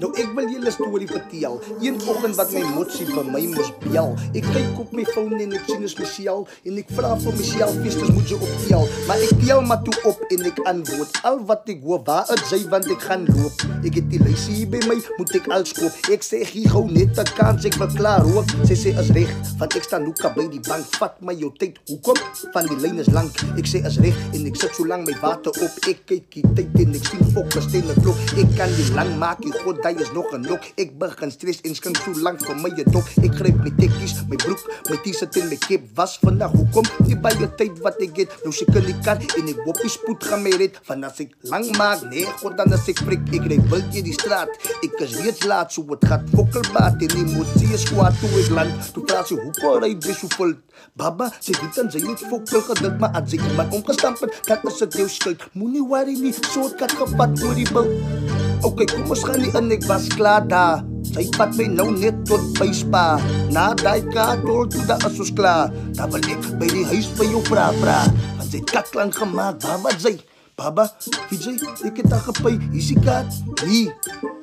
Nou ek wil julle storie vertel. Een oggend wat my motsie vir my moes bel. Ek kyk op my phone en ek sien is Michelle en ek vra vir Michelle, feesters moet jy optel. Maar ek tel maar toe op en ek antwoord. Al wat ek hoor, waar is sy want ek gaan loop. Ek het die lysie hier by my, moet ek alles koop. Ek sê gee gou net 'n kans, ek wil klaar hoor. Sy sê is reg, want ek staan hoeka by die bank. Vat my jou tyd, hoekom? Van die lyn is lank. Ek sê is reg en ek sit so lank my water op. Ek kyk die tyd en ek sien fokus teen die klok. Ek kan die lang maak, die god daai is nog een nok. Ek begin stress en skink so lang vir my dop. Ek gryp my tekkies, my broek, my t-shirt en my cape was vandag. Hoekom? Nie by die tyd wat ek het. Nou sy kan die kar en ek hoop die spoed gaan my red. Van as ek lang maak, nee god dan as ek prik. Ek ry wild in die straat. Ek is reeds laat, so het gaat fokkelbaat. En die motie is kwaad toe ek land. Toe praat sy, hoekom ry jy so vult? Baba, sy weet dan sy niet fokkel geduld. Maar as ek man omgestamp het, dan is het jou skuld. Moenie worry nie, so het kat gevat oor die bil. Oké, kom ons gaan nie in, ek was klaar daar. Sy vat my nou net tot by spa. Na die kaartol toe daar is ons klaar. Daar wil ek by die huis by jou pra. Want sy het kaklang gemaakt, waar wat sy? Baba, weet jy, ek het daar gepui, hier is die kaart, hier.